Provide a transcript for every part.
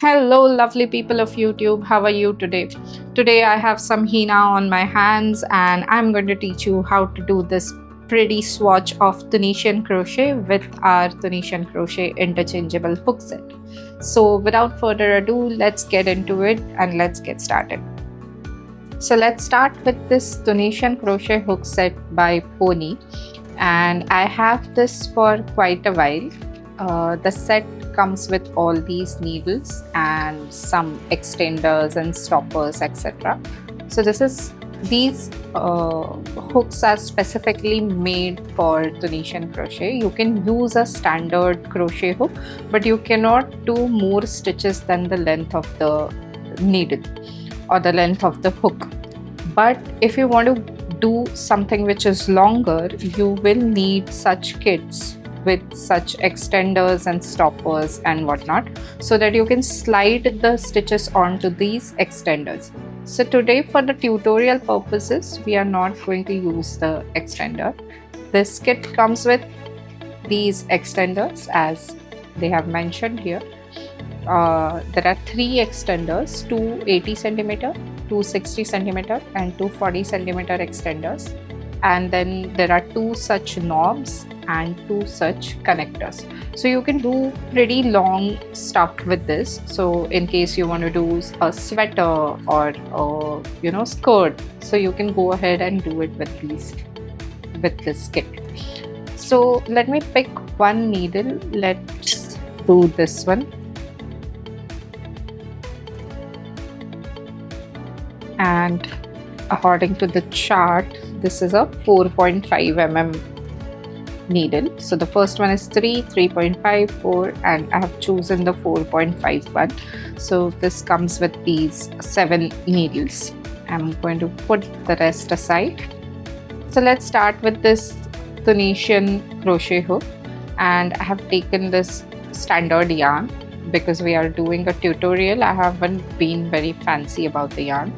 Hello, lovely people of YouTube. How are you today? Today, I have some henna on my hands, and I'm going to teach you how to do this pretty swatch of Tunisian crochet with our Tunisian crochet interchangeable hook set. So, without further ado, let's get into it and let's get started. So, let's start with this Tunisian crochet hook set by Pony, and I have this for quite a while. The set comes with all these needles and some extenders and stoppers, etc. So these hooks are specifically made for Tunisian crochet. You can use a standard crochet hook, but you cannot do more stitches than the length of the needle or the length of the hook. But if you want to do something which is longer, you will need such kits with such extenders and stoppers and whatnot, so that you can slide the stitches onto these extenders. So today, for the tutorial purposes, we are not going to use the extender. This kit comes with these extenders as they have mentioned here. There are 3 extenders, 280 centimeter, 260 centimeter and 240 centimeter extenders, and then there are 2 such knobs and 2 such connectors. So you can do pretty long stuff with this. So in case you want to do a sweater or a skirt, so you can go ahead and do it with this kit. So let me pick one needle. Let's do this one. And according to the chart, this is a 4.5 mm needle. So the first one is 3, 3.5, 4, and I have chosen the 4.51. So this comes with these 7 needles. I'm going to put the rest aside. So let's start with this Tunisian crochet hook, and I have taken this standard yarn because we are doing a tutorial. I haven't been very fancy about the yarn.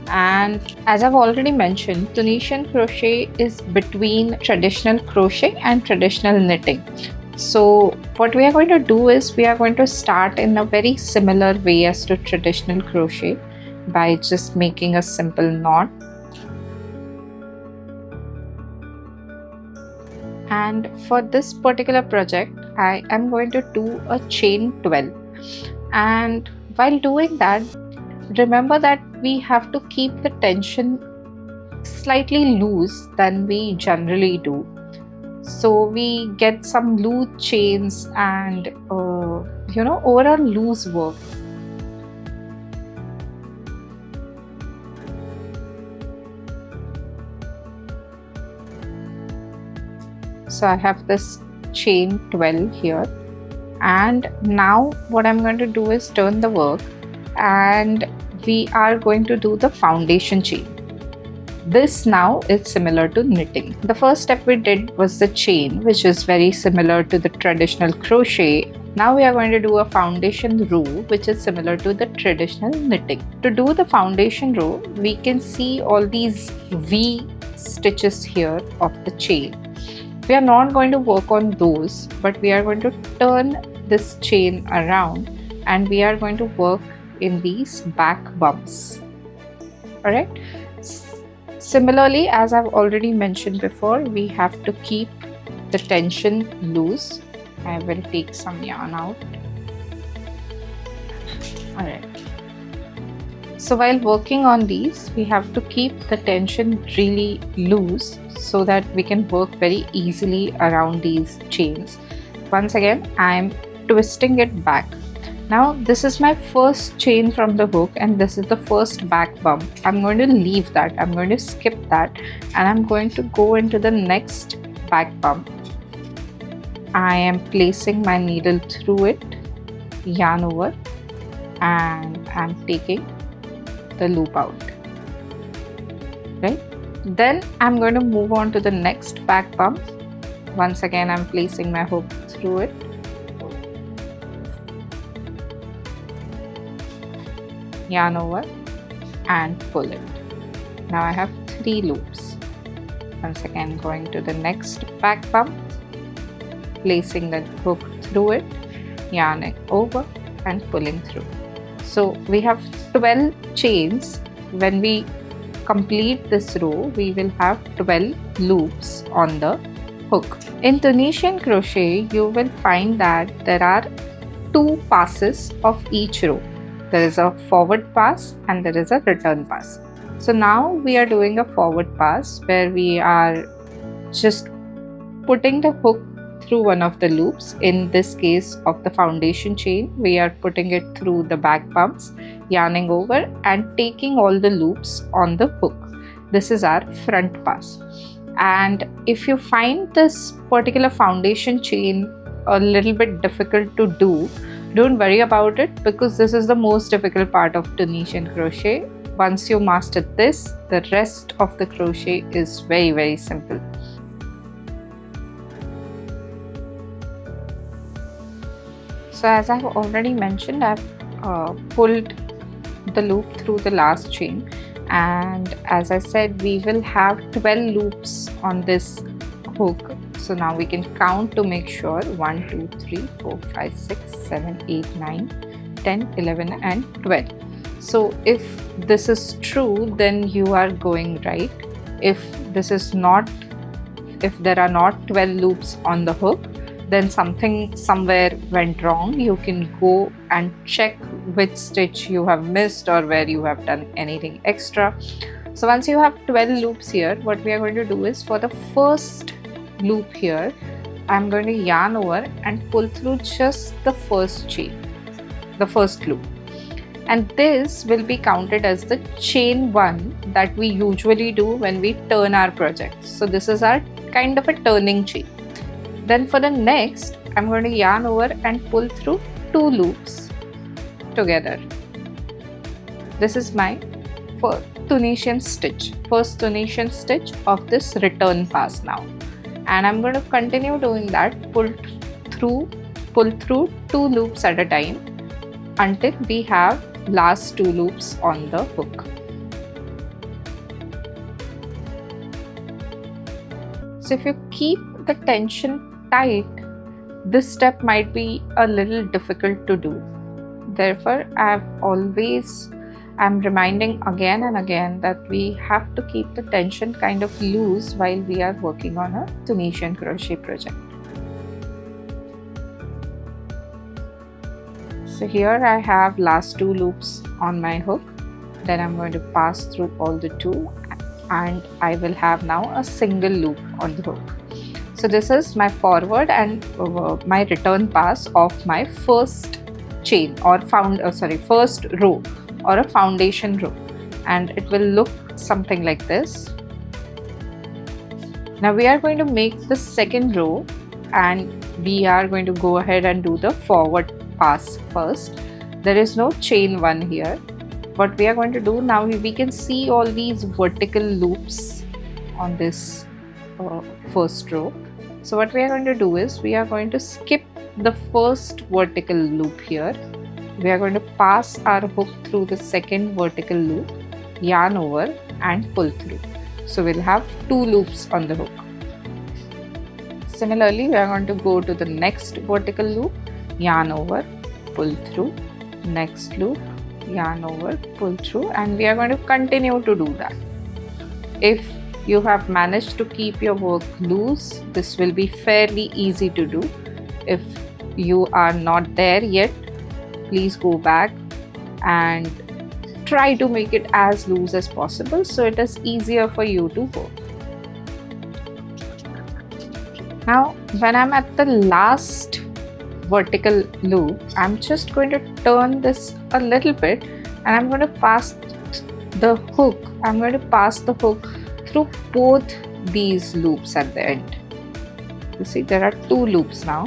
And as I've already mentioned, Tunisian crochet is between traditional crochet and traditional knitting. So what we are going to do is we are going to start in a very similar way as to traditional crochet by just making a simple knot. And for this particular project, I am going to do a chain 12. And while doing that, remember that we have to keep the tension slightly loose than we generally do. So we get some loose chains and overall loose work. So I have this chain 12 here, and now what I'm going to do is turn the work, and we are going to do the foundation chain. This now is similar to knitting. The first step we did was the chain, which is very similar to the traditional crochet. Now we are going to do a foundation row, which is similar to the traditional knitting. To do the foundation row, we can see all these V stitches here of the chain. We are not going to work on those, but we are going to turn this chain around and we are going to work in these back bumps. Alright. Similarly, as I've already mentioned before, we have to keep the tension loose. I will take some yarn out. Alright. So while working on these, we have to keep the tension really loose so that we can work very easily around these chains. Once again, I'm twisting it back. Now this is my first chain from the hook and this is the first back bump. I'm going to leave that. I'm going to skip that and I'm going to go into the next back bump. I am placing my needle through it, yarn over, and I'm taking the loop out. Right? Then I'm going to move on to the next back bump. Once again, I'm placing my hook through it. Yarn over and pull it. Now I have 3 loops. Once again, going to the next back bump, placing the hook through it, yarning over and pulling through. So we have 12 chains. When we complete this row, we will have 12 loops on the hook. In Tunisian crochet, you will find that there are 2 passes of each row. There is a forward pass and there is a return pass. So now we are doing a forward pass where we are just putting the hook through one of the loops. In this case of the foundation chain, we are putting it through the back bumps, yarning over and taking all the loops on the hook. This is our front pass. And if you find this particular foundation chain a little bit difficult to do, don't worry about it, because this is the most difficult part of Tunisian crochet. Once you master this, the rest of the crochet is very simple. So as I've already mentioned, I've pulled the loop through the last chain, and as I said, we will have 12 loops on this hook. So now we can count to make sure: 1, 2, 3, 4, 5, 6, 7, 8, 9, 10, 11 and 12. So if this is true, then you are going right. If this is not, if there are not 12 loops on the hook, then something somewhere went wrong. You can go and check which stitch you have missed or where you have done anything extra. So once you have 12 loops here, what we are going to do is, for the first loop here, I'm going to yarn over and pull through just the first chain, the first loop, and this will be counted as the chain 1 that we usually do when we turn our project. So this is our kind of a turning chain. Then for the next, I'm going to yarn over and pull through 2 loops together. This is my first Tunisian stitch of this return pass now, and I'm going to continue doing that, pull through 2 loops at a time until we have last 2 loops on the hook. So if you keep the tension tight, this step might be a little difficult to do. Therefore, I'm reminding again and again that we have to keep the tension kind of loose while we are working on a Tunisian crochet project. So here I have last 2 loops on my hook. Then I'm going to pass through all the 2, and I will have now a single loop on the hook. So this is my forward and my return pass of my first chain or first row or a foundation row, and it will look something like this. Now we are going to make the second row, and we are going to go ahead and do the forward pass first. There is no chain 1 here. What we are going to do now, we can see all these vertical loops on this first row. So what we are going to do is, we are going to skip the first vertical loop here. We are going to pass our hook through the second vertical loop, yarn over and pull through. So we'll have 2 loops on the hook. Similarly, we are going to go to the next vertical loop, yarn over, pull through, next loop, yarn over, pull through, and we are going to continue to do that. If you have managed to keep your work loose, this will be fairly easy to do. If you are not there yet, please go back and try to make it as loose as possible so it is easier for you to work. Now when I'm at the last vertical loop, I'm just going to turn this a little bit, and I'm going to pass the hook. I'm going to pass the hook through both these loops at the end. You see, there are 2 loops now,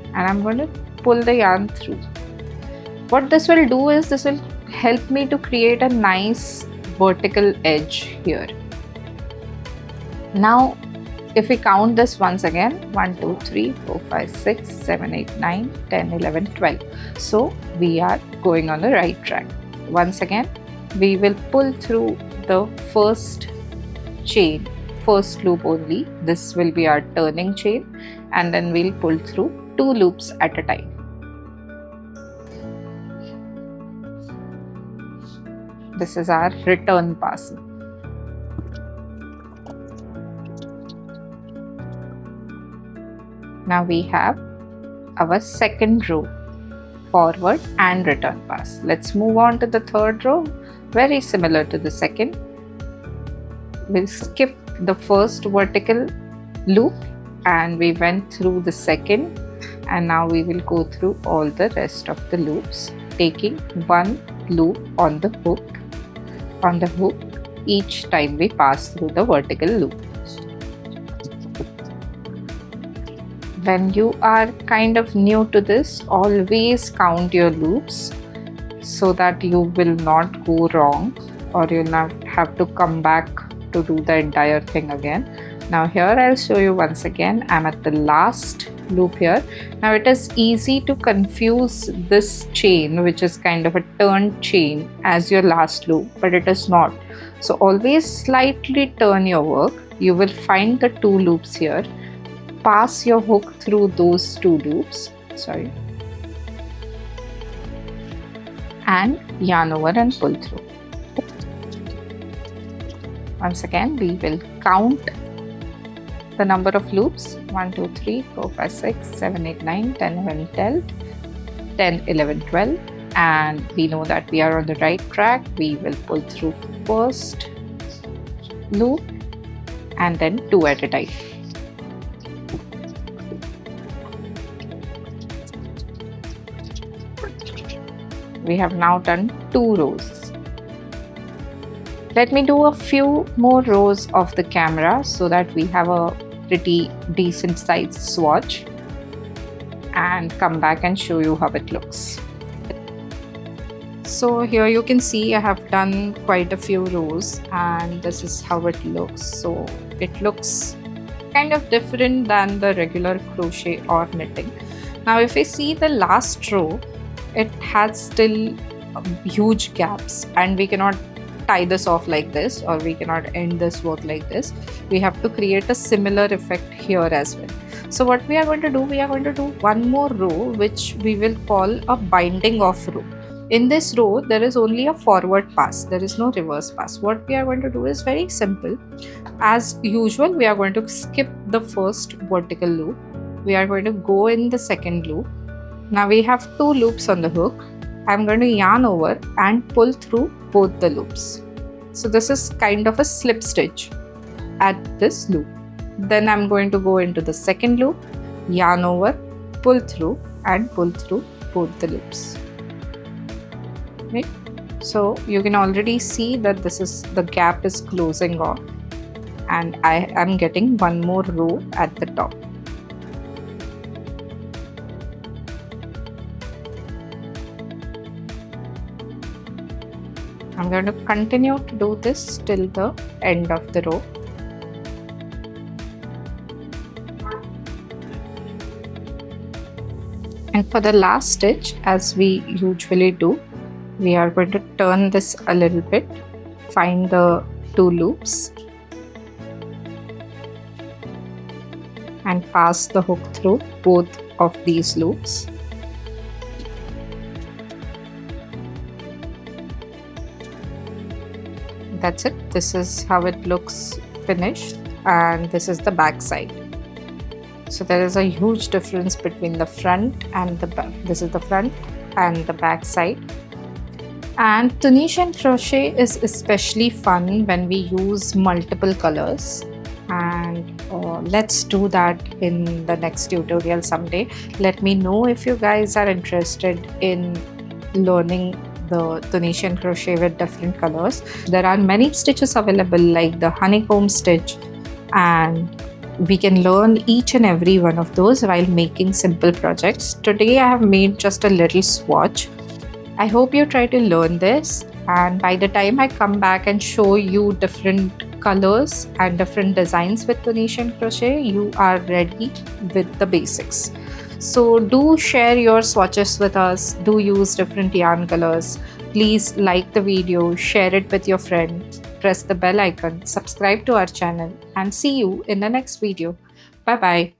and I'm going to pull the yarn through. What this will do is, this will help me to create a nice vertical edge here. Now if we count this once again, 1, 2, 3, 4, 5, 6, 7, 8, 9, 10, 11, 12. So we are going on the right track. Once again, we will pull through the first chain, first loop only. This will be our turning chain, and then we'll pull through 2 loops at a time. This is our return parcel. Now we have our second row, forward and return pass. Let's move on to the third row. Very similar to the second. We'll skip the first vertical loop and we went through the second, and now we will go through all the rest of the loops, taking one loop on the hook each time we pass through the vertical loop. When you are kind of new to this, always count your loops so that you will not go wrong, or you'll not have to come back to do the entire thing again. Now here I'll show you once again. I'm at the last loop here. Now it is easy to confuse this chain, which is kind of a turned chain, as your last loop, but it is not. So always slightly turn your work. You will find the two loops here. Pass your hook through those two loops, and yarn over and pull through. Once again, we will count the number of loops: 1, 2, 3, 4, 5, 6, 7, 8, 9, 10, 11, 10, 11, 12, and we know that we are on the right track. We will pull through first loop and then two at a time. We have now done 2 rows. Let me do a few more rows of the camera so that we have a pretty decent sized swatch, and come back and show you how it looks. So here you can see I have done quite a few rows, and this is how it looks. So it looks kind of different than the regular crochet or knitting. Now if we see the last row, it has still huge gaps, and we cannot tie this off like this, or we cannot end this work like this. We have to create a similar effect here as well. So what we are going to do, we are going to do one more row, which we will call a binding off row. In this row, there is only a forward pass, there is no reverse pass. What we are going to do is very simple. As usual, we are going to skip the first vertical loop. We are going to go in the second loop. Now we have 2 loops on the hook. I'm going to yarn over and pull through both the loops. So this is kind of a slip stitch at this loop. Then I'm going to go into the second loop, yarn over, pull through and pull through both the loops. Right? So you can already see that the gap is closing off, and I am getting one more row at the top. I'm going to continue to do this till the end of the row. And for the last stitch, as we usually do, we are going to turn this a little bit, find the 2 loops and pass the hook through both of these loops. That's it. This is how it looks finished, and this is the back side. So there is a huge difference between the front and the back. This is the front and the back side. And Tunisian crochet is especially fun when we use multiple colors, and let's do that in the next tutorial someday. Let me know if you guys are interested in learning the Tunisian crochet with different colors. There are many stitches available, like the honeycomb stitch, and we can learn each and every one of those while making simple projects. Today I have made just a little swatch. I hope you try to learn this, and by the time I come back and show you different colors and different designs with Tunisian crochet, you are ready with the basics. So do share your swatches with us, do use different yarn colors. Please like the video, share it with your friends, press the bell icon, subscribe to our channel, and see you in the next video. Bye bye.